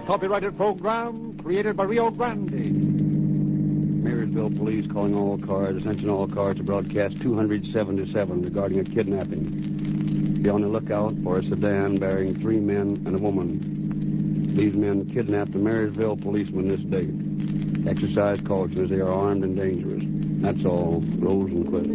copyrighted program created by Rio Grande. Marysville Police calling all cars. Attention all cars to broadcast 277 regarding a kidnapping. Be on the lookout for a sedan bearing 3 men and a woman. These men kidnapped a Marysville policeman this day. Exercise caution as they are armed and dangerous. That's all. Rose and quit.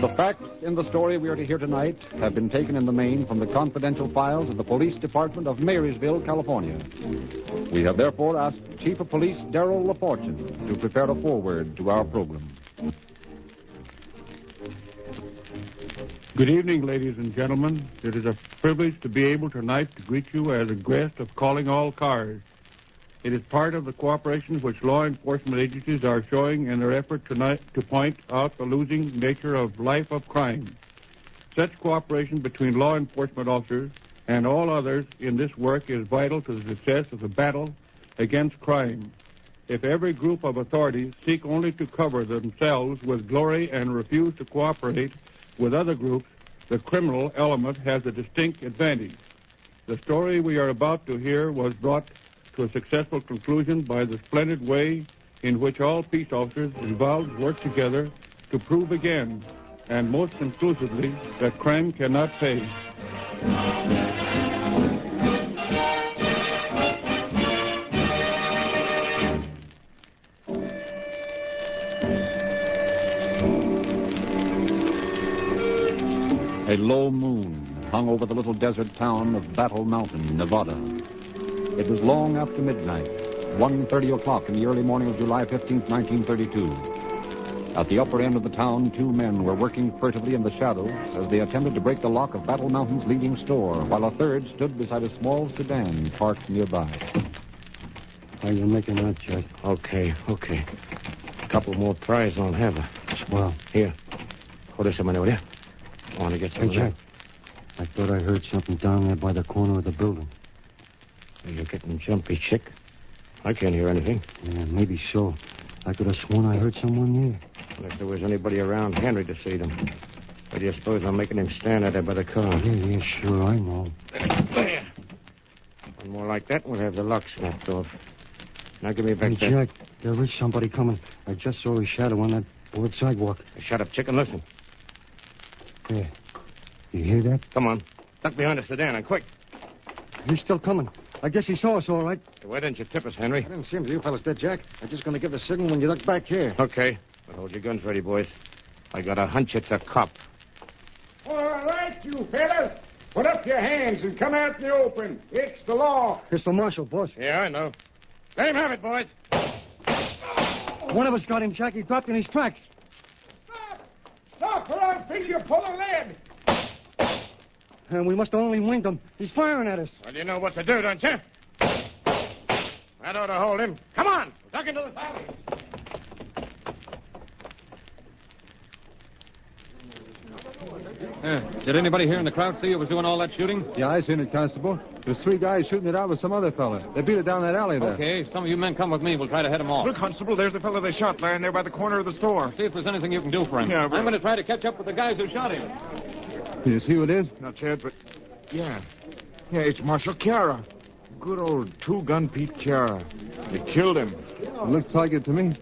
The facts in the story we are to hear tonight have been taken in the main from the confidential files of the Police Department of Marysville, California. We have therefore asked Chief of Police Darrell LaFortune to prepare a foreword to our program. Good evening, ladies and gentlemen. It is a privilege to be able tonight to greet you as a guest of Calling All Cars. It is part of the cooperation which law enforcement agencies are showing in their effort tonight to point out the losing nature of life of crime. Such cooperation between law enforcement officers and all others in this work is vital to the success of the battle against crime. If every group of authorities seek only to cover themselves with glory and refuse to cooperate with other groups, the criminal element has a distinct advantage. The story we are about to hear was brought to a successful conclusion by the splendid way in which all peace officers involved work together to prove again, and most conclusively, that crime cannot pay. A low moon hung over the little desert town of Battle Mountain, Nevada. It was long after midnight, 1:30 o'clock in the early morning of July 15th, 1932. At the upper end of the town, 2 men were working furtively in the shadows as they attempted to break the lock of Battle Mountain's leading store, while a third stood beside a small sedan parked nearby. How you making that, Jack? Okay. A couple more pries on have her. Well, Here. Hold this a minute, will you? I want to get some hey, Jack. I thought I heard something down there by the corner of the building. You're getting jumpy, chick. I can't hear anything. Yeah, maybe so. I could have sworn I heard someone there. Unless there was anybody around Henry to see them. But do you suppose I'm making him stand out there by the car? Yeah, sure, I know. There. One more like that, and we'll have the lock snapped off. Now give me back Hey, that. Jack, there is somebody coming. I just saw his shadow on that board sidewalk. Shut up, chicken. Listen. There. You hear that? Come on. Duck behind the sedan, and quick. He's still coming. I guess he saw us all right. Why didn't you tip us, Henry? I didn't see him till you fellas did, Jack. I'm just going to give the signal when you look back here. Okay. Well, hold your guns ready, boys. I got a hunch it's a cop. All right, you fellas. Put up your hands and come out in the open. It's the law. It's the marshal, boss. Yeah, I know. Let him have it, boys. One of us got him, Jack. He dropped in his tracks. Stop, or I'll feel you pull a lead. And we must have only winged him. He's firing at us. Well, you know what to do, don't you? That ought to hold him. Come on. Duck into the valley. Did anybody here in the crowd see who was doing all that shooting? Yeah, I seen it, Constable. There's 3 guys shooting it out with some other fella. They beat it down that alley there. Okay, some of you men come with me. We'll try to head them off. Look, Constable, there's the fellow they shot lying there by the corner of the store. See if there's anything you can do for him. Yeah, but... I'm going to try to catch up with the guys who shot him. You see who it is? Not yet, but... Yeah, it's Marshal Chiara. Good old 2-gun Pete Chiara. They killed him. It looks like it to me.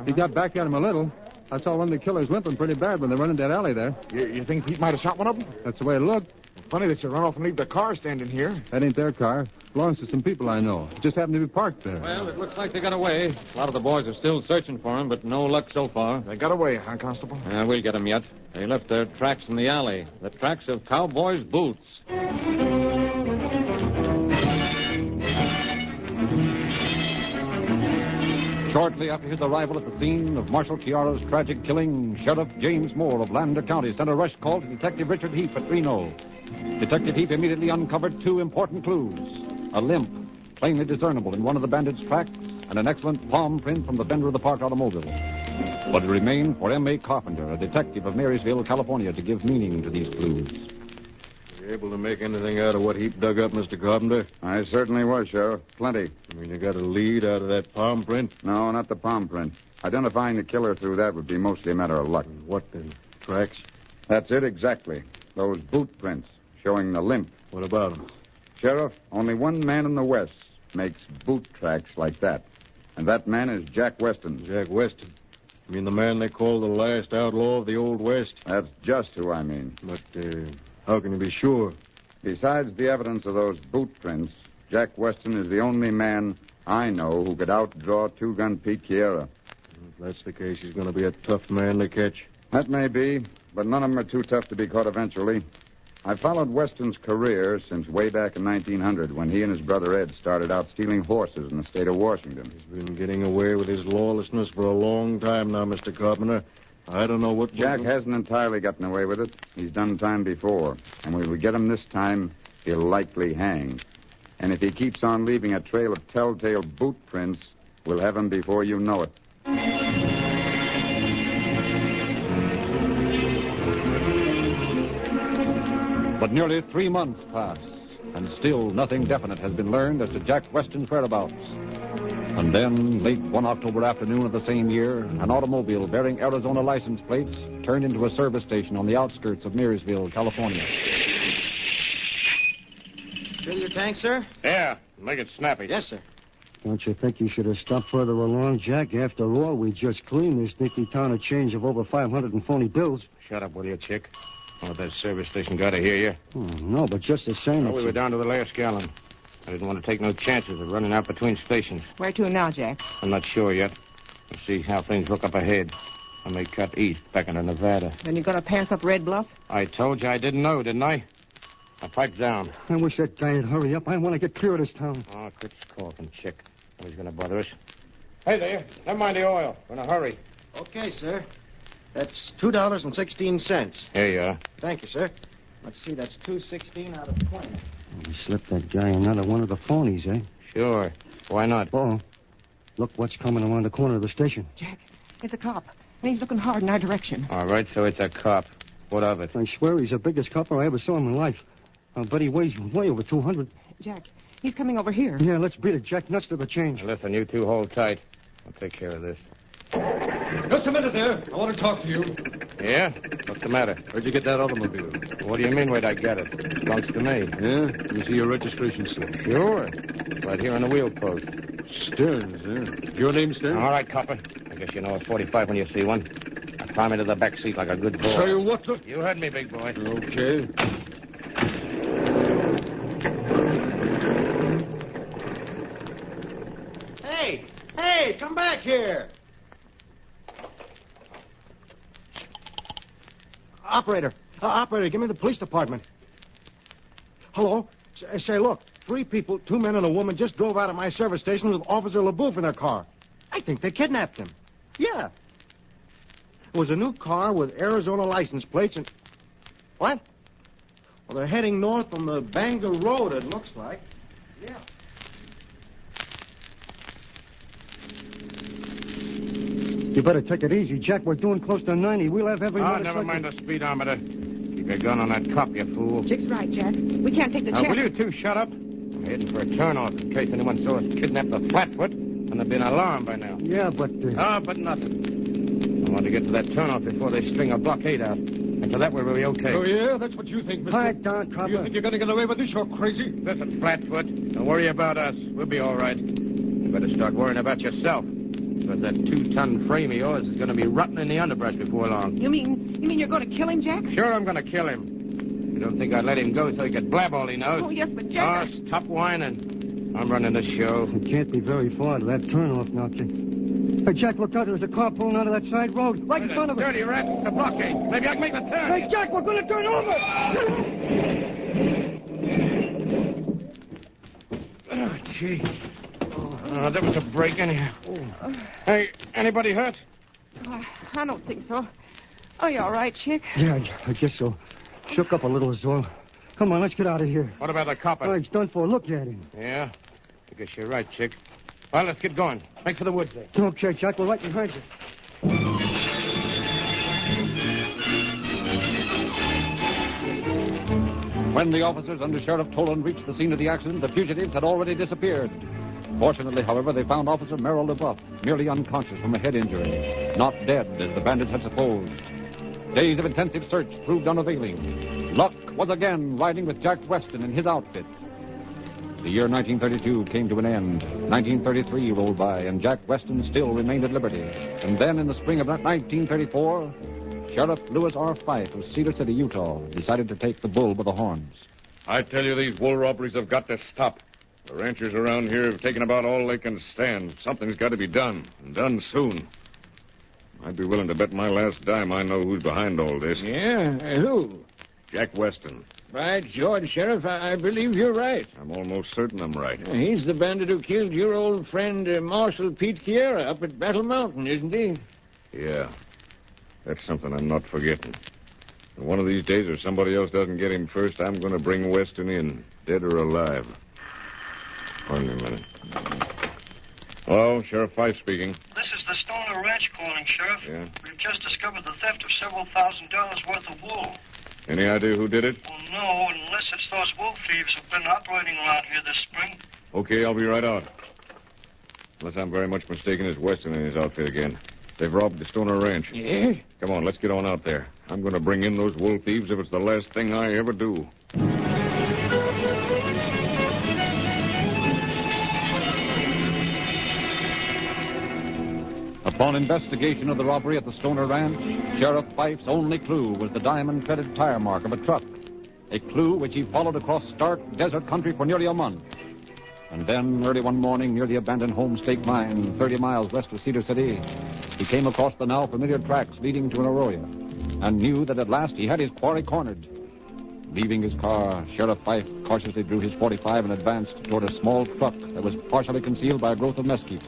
He got back at him a little. I saw one of the killers limping pretty bad when they run into that alley there. You think Pete might have shot one of them? That's the way it looked. Funny that you run off and leave the car standing here. That ain't their car. Belongs to some people I know. It just happened to be parked there. Well, it looks like they got away. A lot of the boys are still searching for him, but no luck so far. They got away, huh, Constable? We'll get them yet. They left their tracks in the alley. The tracks of cowboys' boots. Shortly after his arrival at the scene of Marshal Chiara's tragic killing, Sheriff James Moore of Lander County sent a rush call to Detective Richard Heap at Reno. Detective Heap immediately uncovered 2 important clues. A limp, plainly discernible in one of the bandits' tracks, and an excellent palm print from the fender of the parked automobile. But it remained for M.A. Carpenter, a detective of Marysville, California, to give meaning to these clues. You able to make anything out of what he dug up, Mr. Carpenter? I certainly was, Sheriff. Plenty. I mean, you got a lead out of that palm print? No, not the palm print. Identifying the killer through that would be mostly a matter of luck. What then? Tracks? That's it exactly. Those boot prints showing the limp. What about them? Sheriff, only one man in the West makes boot tracks like that. And that man is Jack Weston. Jack Weston? You mean the man they call the last outlaw of the Old West? That's just who I mean. But, how can you be sure? Besides the evidence of those boot prints, Jack Weston is the only man I know who could outdraw Two-Gun Pete Chiera. If that's the case, he's going to be a tough man to catch. That may be, but none of them are too tough to be caught eventually. I've followed Weston's career since way back in 1900 when he and his brother Ed started out stealing horses in the state of Washington. He's been getting away with his lawlessness for a long time now, Mr. Carpenter. I don't know what... Jack hasn't entirely gotten away with it. He's done time before. And when we get him this time, he'll likely hang. And if he keeps on leaving a trail of telltale boot prints, we'll have him before you know it. But nearly 3 months pass, and still nothing definite has been learned as to Jack Weston's whereabouts. And then, late one October afternoon of the same year, an automobile bearing Arizona license plates turned into a service station on the outskirts of Marysville, California. Fill your tank, sir? Yeah, make it snappy. Yes, sir. Don't you think you should have stopped further along, Jack? After all, we just cleaned this sneaky town a change of over 500 in phony bills. Shut up, will you, chick? Oh, that service station got to hear you. Oh, no, but just the same... Well, we were down to the last gallon. I didn't want to take no chances of running out between stations. Where to now, Jack? I'm not sure yet. We'll see how things look up ahead. I may cut east back into Nevada. Then you're going to pass up Red Bluff? I told you I didn't know, didn't I? Now, pipe down. I wish that guy would hurry up. I want to get clear of this town. Oh, quit squawking, chick. Nobody's going to bother us. Hey there. Never mind the oil. We're in a hurry. Okay, sir. That's $2.16. Here you are. Thank you, sir. Let's see, that's $2.16 out of 20. We slipped that guy another one of the phonies, eh? Sure. Why not? Oh, look what's coming around the corner of the station. Jack, it's a cop, and he's looking hard in our direction. All right, so it's a cop. What of it? I swear he's the biggest copper I ever saw in my life. I'll bet he weighs way over 200. Jack, he's coming over here. Yeah, let's beat it, Jack. Nuts to the change. Now, listen, you two hold tight. I'll take care of this. Just a minute there. I want to talk to you. Yeah? What's the matter? Where'd you get that automobile? What do you mean, where'd I get it? Belongs to me. Yeah? Let me see your registration slip. Sure. Right here on the wheel post. Stearns, eh? Your name, Stearns? All right, copper. I guess you know a 45 when you see one. I climb into the back seat like a good boy. Tell you what, look. You heard me, big boy. Okay. Hey, come back here. Operator, give me the police department. Hello? Say, look, 3 people, 2 men and a woman just drove out of my service station with Officer LaBouffe in their car. I think they kidnapped him. Yeah. It was a new car with Arizona license plates and... What? Well, they're heading north on the Bangor Road, it looks like. Yeah. You better take it easy, Jack. We're doing close to 90. We'll have every... Oh, never mind the speedometer. Keep your gun on that cop, you fool. Chick's right, Jack. We can't take the chance. Will you two shut up? I'm heading for a turnoff in case anyone saw us kidnap the Flatfoot, and there'd be an alarm by now. Yeah, but... But nothing. I want to get to that turnoff before they string a blockade out. Until that, we'll be okay. Oh, yeah? That's what you think, Mr. Quiet down, copper. You think you're going to get away with this? You're crazy. Listen, Flatfoot, don't worry about us. We'll be all right. You better start worrying about yourself. Because that 2-ton frame of yours is going to be rotting in the underbrush before long. You mean you're going to kill him, Jack? Sure, I'm going to kill him. You don't think I'd let him go so he could blab all he knows? Oh, yes, but Jack... Oh, stop whining. I'm running the show. It can't be very far to that turnoff now, Jack. Hey, Jack, look out. There's a car pulling out of that side road. Right in front of us. Dirty rat. It's a blockade. Maybe I can make the turn. Hey, Jack, we're going to turn over. Oh, gee. Oh, there was a break in here. Hey, anybody hurt? I don't think so. Are you all right, Chick? Yeah, I guess so. Shook up a little is all. Come on, let's get out of here. What about the copper? Oh, he's done for. Look at him. Yeah? I guess you're right, Chick. Well, let's get going. Make for the woods there. Okay, Jack, we're right behind you. When When the officers under Sheriff Toland reached the scene of the accident, the fugitives had already disappeared. Fortunately, however, they found Officer Merrill LeBuff, merely unconscious from a head injury, not dead, as the bandits had supposed. Days of intensive search proved unavailing. Luck was again riding with Jack Weston and his outfit. The year 1932 came to an end. 1933 rolled by, and Jack Weston still remained at liberty. And then, in the spring of 1934, Sheriff Lewis R. Fife of Cedar City, Utah, decided to take the bull by the horns. I tell you, these wool robberies have got to stop. The ranchers around here have taken about all they can stand. Something's got to be done, and done soon. I'd be willing to bet my last dime I know who's behind all this. Yeah? Who? Jack Weston. By George, Sheriff, I believe you're right. I'm almost certain I'm right. He's the bandit who killed your old friend, Marshal Pete Kiera, up at Battle Mountain, isn't he? Yeah. That's something I'm not forgetting. And one of these days, if somebody else doesn't get him first, I'm going to bring Weston in, dead or alive. Hold on a minute. Hello, Sheriff Fife speaking. This is the Stoner Ranch calling, Sheriff. Yeah? We've just discovered the theft of several $1,000s worth of wool. Any idea who did it? Well, no, unless it's those wool thieves who've been operating around here this spring. Okay, I'll be right out. Unless I'm very much mistaken, it's Weston and his outfit again. They've robbed the Stoner Ranch. Yeah? Come on, let's get on out there. I'm going to bring in those wool thieves if it's the last thing I ever do. Upon investigation of the robbery at the Stoner Ranch, Sheriff Fife's only clue was the diamond-threaded tire mark of a truck, a clue which he followed across stark desert country for nearly a month. And then, early one morning, near the abandoned Homestake Mine, 30 miles west of Cedar City, he came across the now familiar tracks leading to an arroyo, and knew that at last he had his quarry cornered. Leaving his car, Sheriff Fife cautiously drew his .45 and advanced toward a small truck that was partially concealed by a growth of mesquite.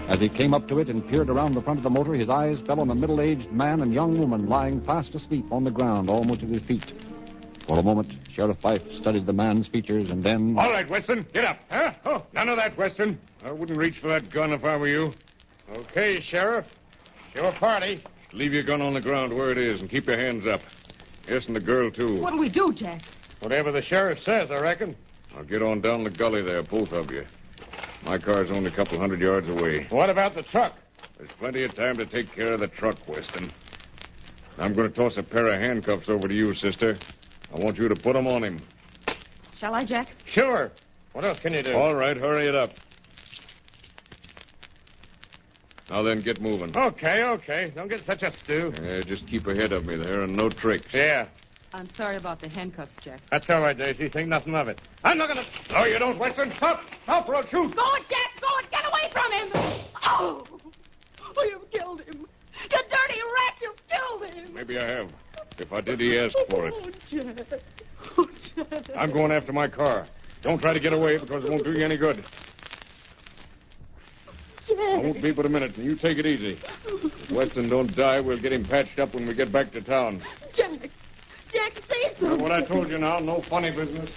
As he came up to it and peered around the front of the motor, his eyes fell on a middle-aged man and young woman lying fast asleep on the ground, almost at his feet. For a moment, Sheriff Fife studied the man's features, and then... All right, Weston, get up. Huh? Oh, none of that, Weston. I wouldn't reach for that gun if I were you. Okay, Sheriff. Your party. Leave your gun on the ground where it is and keep your hands up. Yes, and the girl, too. What'll we do, Jack? Whatever the sheriff says, I reckon. Now get on down the gully there, both of you. My car's only a couple 100 yards away. What about the truck? There's plenty of time to take care of the truck, Weston. I'm going to toss a pair of handcuffs over to you, sister. I want you to put them on him. Shall I, Jack? Sure. What else can you do? All right, hurry it up. Now then, get moving. Okay. Don't get such a stew. Yeah, just keep ahead of me there and no tricks. Yeah. I'm sorry about the handcuffs, Jack. That's all right, Daisy. Think nothing of it. I'm not going to... No, you don't, Weston. Stop, or I'll shoot. Go it, Jack! Go it! Get away from him! Oh! You've killed him. You dirty rat! You've killed him! Maybe I have. If I did, he asked for it. Oh, Jack. Oh, Jack. I'm going after my car. Don't try to get away because it won't do you any good. I won't be but a minute, and you take it easy. If Weston don't die, we'll get him patched up when we get back to town. Jack, say something. What I told you now, no funny business.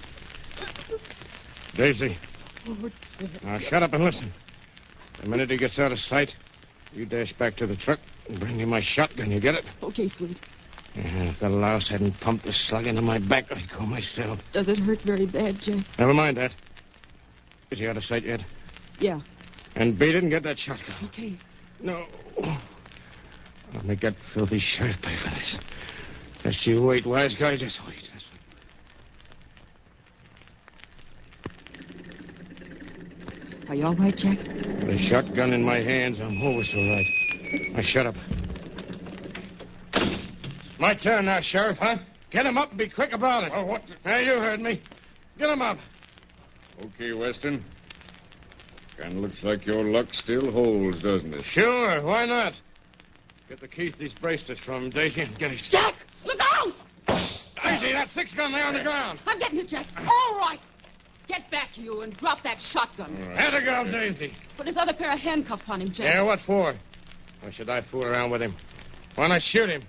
Daisy. Oh, Jack. Now, shut up and listen. The minute he gets out of sight, you dash back to the truck and bring me my shotgun. You get it? Okay, sweet. If the louse hadn't pumped the slug into my back, I'd go myself. Does it hurt very bad, Jack? Never mind that. Is he out of sight yet? Yeah. And beat it and get that shotgun. Okay. No. I'll make that filthy sheriff pay for this. Just you wait, wise guy. Just wait. Are you all right, Jack? With a shotgun in my hands, I'm always all right. Now, shut up. My turn now, Sheriff, huh? Get him up and be quick about it. Oh, what? Now, you heard me. Get him up. Okay, Weston. Kind of looks like your luck still holds, doesn't it? Sure, why not? Get the keys to these bracelets from him, Daisy, and get his... Jack, look out! Daisy, that 6-gun there on the ground. I'm getting it, Jack. All right. Get back to you and drop that shotgun. There the girl, Daisy. Put his other pair of handcuffs on him, Jack. Yeah, what for? Why should I fool around with him? Why not shoot him?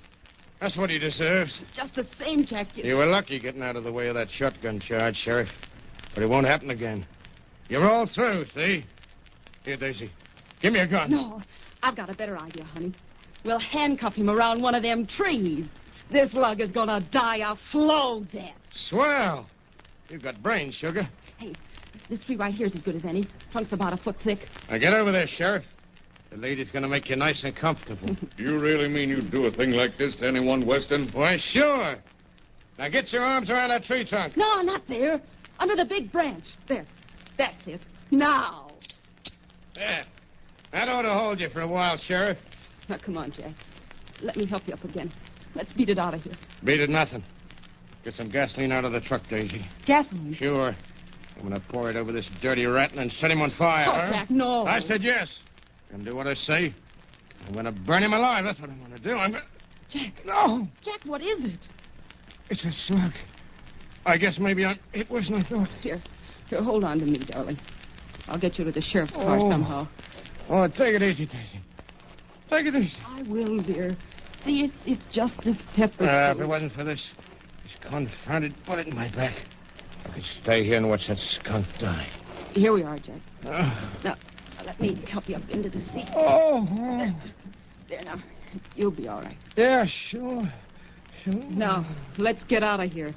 That's what he deserves. Just the same, Jack. You were lucky getting out of the way of that shotgun charge, Sheriff. But it won't happen again. You're all through, see? Here, Daisy. Give me a gun. No, I've got a better idea, honey. We'll handcuff him around one of them trees. This lug is gonna die a slow death. Swell. You've got brains, Sugar. Hey, this tree right here's as good as any. Trunk's about a foot thick. Now get over there, Sheriff. The lady's gonna make you nice and comfortable. You really mean you'd do a thing like this to anyone, Weston? Why, sure. Now get your arms around that tree trunk. No, not there. Under the big branch. There. That's it. Now. There. That ought to hold you for a while, Sheriff. Now, come on, Jack. Let me help you up again. Let's beat it out of here. Beat it nothing. Get some gasoline out of the truck, Daisy. Gasoline? Sure. I'm going to pour it over this dirty rat and set him on fire. Oh, huh? Jack, no. I said yes. Gonna do what I say. I'm going to burn him alive. That's what I'm going to do. Jack. No. Jack, what is it? It's a slug. I guess maybe it worse than I thought. Here, hold on to me, darling. I'll get you to the sheriff's car somehow. Oh, take it easy, Daisy. Take it easy. I will, dear. See, it's just this step or If two. it wasn't for this confounded bullet in my back, I could stay here and watch that skunk die. Here we are, Jack. Now, let me help you up into the seat. Oh. There, now. You'll be all right. Yeah, sure. Now, let's get out of here.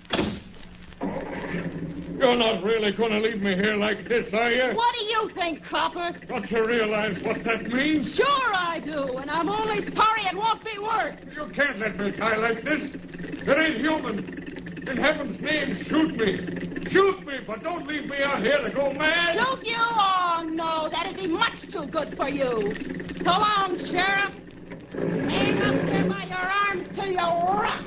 You're not really going to leave me here like this, are you? What do you think, Copper? Don't you realize what that means? Sure I do, and I'm only sorry it won't be worse. You can't let me die like this. It ain't human. In heaven's name, shoot me. Shoot me, but don't leave me out here to go mad. Shoot you? Oh, no, that'd be much too good for you. So long, Sheriff. Hang up there by your arms till you rock.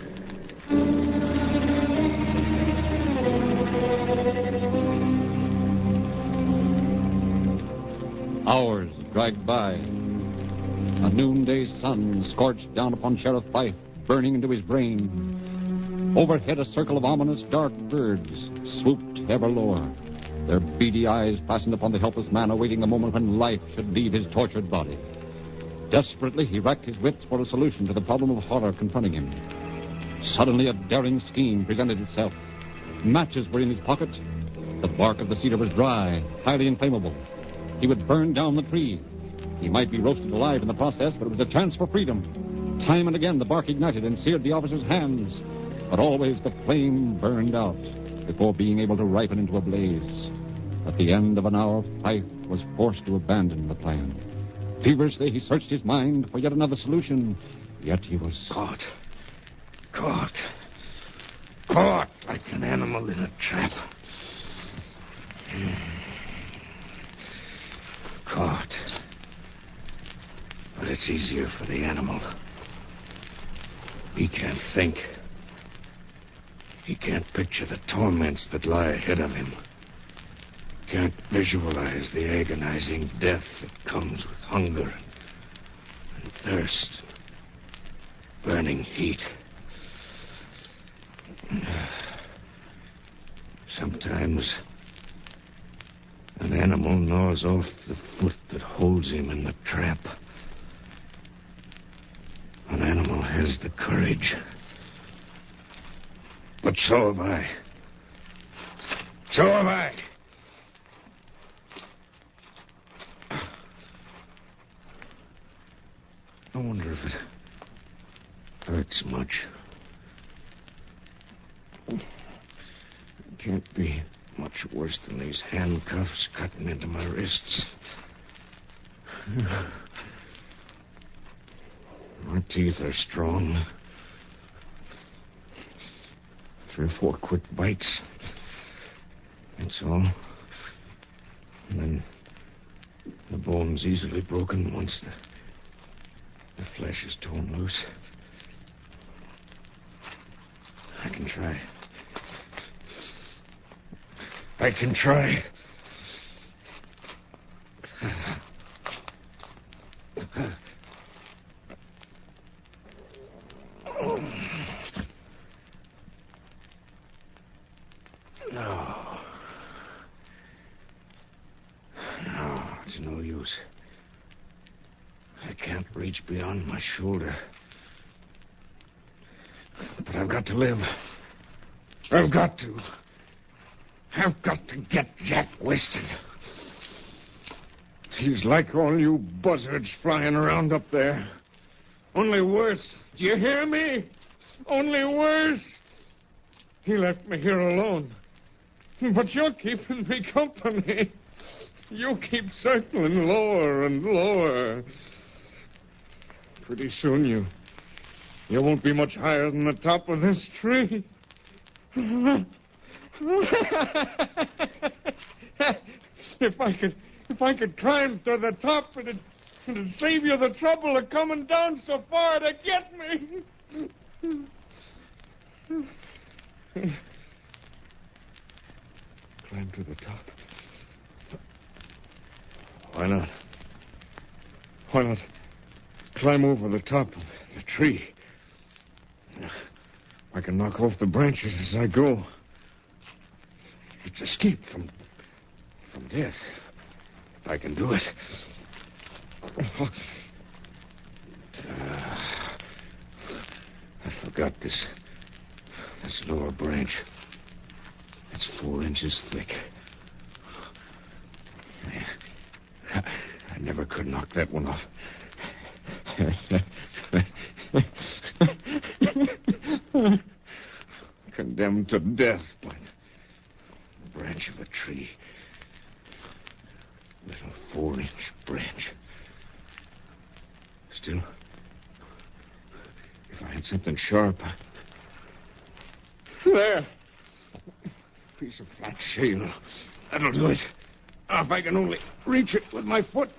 Hours dragged by. A noonday sun scorched down upon Sheriff Fife, burning into his brain. Overhead, a circle of ominous dark birds swooped ever lower, their beady eyes fastened upon the helpless man awaiting the moment when life should leave his tortured body. Desperately, he racked his wits for a solution to the problem of horror confronting him. Suddenly, a daring scheme presented itself. Matches were in his pocket. The bark of the cedar was dry, highly inflammable. He would burn down the tree. He might be roasted alive in the process, but it was a chance for freedom. Time and again, the bark ignited and seared the officer's hands. But always the flame burned out before being able to ripen into a blaze. At the end of an hour, Fife was forced to abandon the plan. Feverishly, he searched his mind for yet another solution. Yet he was Caught like an animal in a trap. Caught. But it's easier for the animal. He can't think. He can't picture the torments that lie ahead of him. Can't visualize the agonizing death that comes with hunger and thirst, burning heat. Sometimes an animal gnaws off the foot that holds him in the trap. An animal has the courage. But so have I. So have I. I wonder if it hurts much. It can't be much worse than these handcuffs cutting into my wrists. My teeth are strong. 3 or 4 quick bites. That's all. And then the bone's easily broken once the flesh is torn loose. I can try. I can try. No, it's no use. I can't reach beyond my shoulder. But I've got to live. I've got to get Jack Weston. He's like all you buzzards flying around up there. Only worse. Do you hear me? Only worse. He left me here alone. But you're keeping me company. You keep circling lower and lower. Pretty soon you won't be much higher than the top of this tree. If I could climb to the top, it'd save you the trouble of coming down so far to get me. Climb to the top. Why not? Why not climb over the top of the tree? I can knock off the branches as I go. It's escape from death. If I can do it. I forgot this lower branch. It's 4 inches thick. I never could knock that one off. Condemned to death by the branch of a tree. Little 4-inch branch. Still, if I had something sharp, There! Piece of flat shale. That'll do it. If I can only reach it with my foot.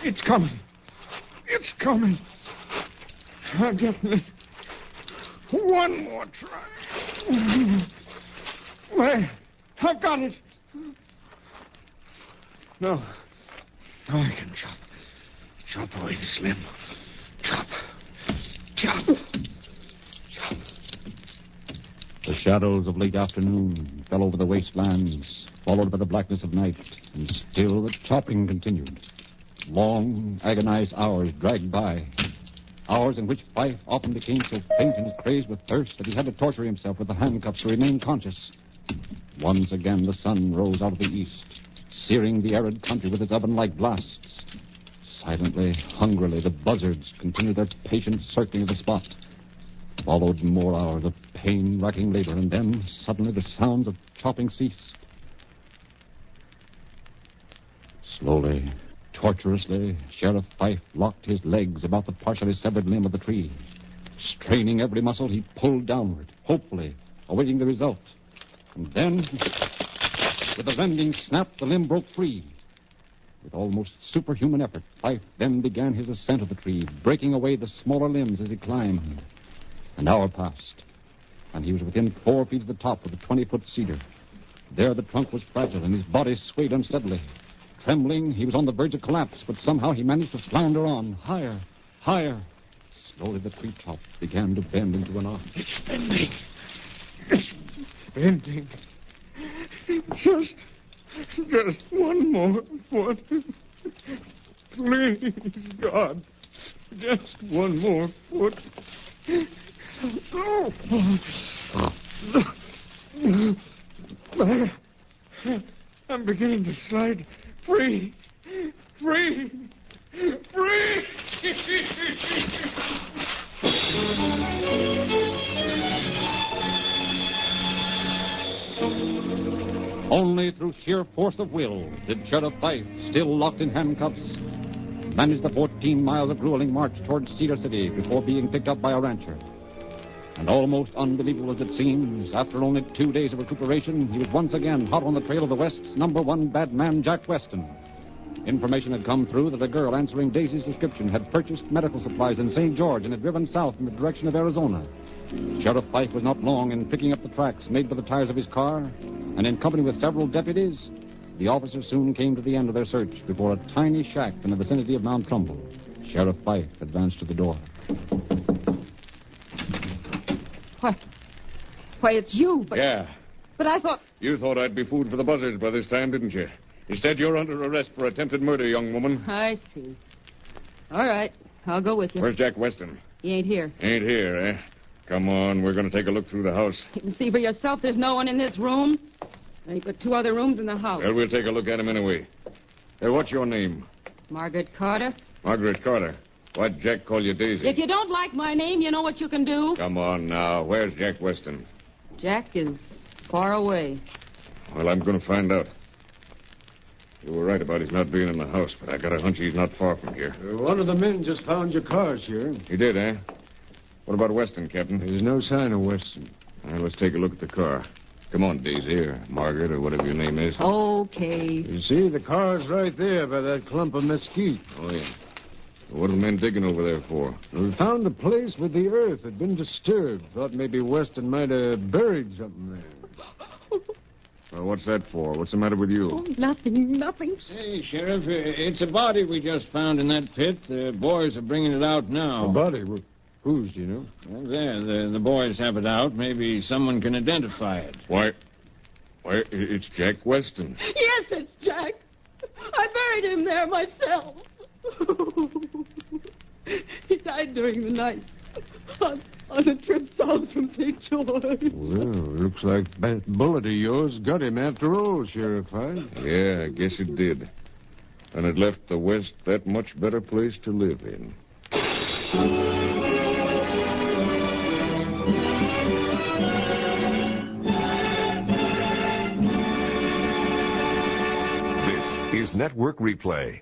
It's coming. It's coming. I'll get it. One more try. There. I've got it. No. No, I can chop. Chop away this limb. Chop. Chop. Chop. The shadows of late afternoon fell over the wastelands, followed by the blackness of night, and still the chopping continued. Long, agonized hours dragged by. Hours in which Fife often became so faint and crazed with thirst that he had to torture himself with the handcuffs to remain conscious. Once again the sun rose out of the east, searing the arid country with its oven-like blasts. Silently, hungrily, the buzzards continued their patient circling of the spot. Followed more hours of pain-racking labor, and then, suddenly, the sounds of chopping ceased. Slowly, tortuously, Sheriff Fife locked his legs about the partially severed limb of the tree. Straining every muscle, he pulled downward, hopefully, awaiting the result. And then, with a rending snap, the limb broke free. With almost superhuman effort, Fife then began his ascent of the tree, breaking away the smaller limbs as he climbed. An hour passed, and he was within 4 feet of the top of the 20-foot cedar. There the trunk was fragile, and his body swayed unsteadily. Trembling, he was on the verge of collapse, but somehow he managed to flounder on, higher, higher. Slowly the tree top began to bend into an arc. It's bending. It's bending. Just one more foot. Please, God. Just one more foot. Oh. There. I'm beginning to slide free. Free. Free. Only through sheer force of will did Sheriff Fife, still locked in handcuffs, manage the 14 miles of grueling march towards Cedar City before being picked up by a rancher. And almost unbelievable as it seems, after only 2 days of recuperation, he was once again hot on the trail of the West's #1 bad man, Jack Weston. Information had come through that a girl answering Daisy's description had purchased medical supplies in St. George and had driven south in the direction of Arizona. Sheriff Fife was not long in picking up the tracks made by the tires of his car, and in company with several deputies, the officers soon came to the end of their search before a tiny shack in the vicinity of Mount Trumbull. Sheriff Fife advanced to the door. Why, it's you, but... Yeah. But I thought... You thought I'd be food for the buzzards by this time, didn't you? Instead, you're under arrest for attempted murder, young woman. I see. All right, I'll go with you. Where's Jack Weston? He ain't here. Ain't here, eh? Come on, we're going to take a look through the house. You can see for yourself there's no one in this room. Ain't but 2 other rooms in the house. Well, we'll take a look at him anyway. Hey, what's your name? Margaret Carter. Margaret Carter. Why'd Jack call you Daisy? If you don't like my name, you know what you can do. Come on now. Where's Jack Weston? Jack is far away. Well, I'm going to find out. You were right about his not being in the house, but I got a hunch he's not far from here. One of the men just found your car, Sheriff. He did, eh? What about Weston, Captain? There's no sign of Weston. Well, let's take a look at the car. Come on, Daisy, or Margaret, or whatever your name is. Okay. You see, the car's right there by that clump of mesquite. Oh, yeah. What are the men digging over there for? We found a place where the earth had been disturbed. Thought maybe Weston might have buried something there. Well, what's that for? What's the matter with you? Oh, nothing. Hey, Sheriff, it's a body we just found in that pit. The boys are bringing it out now. A body? Whose, do you know? Well, there, the boys have it out. Maybe someone can identify it. Why, it's Jack Weston. Yes, it's Jack. I buried him there myself. He died during the night on a trip south from St. George. Well, looks like that bullet of yours got him after all, Sheriff Hyde. Yeah, I guess it did. And it left the West that much better place to live in. This is Network Replay.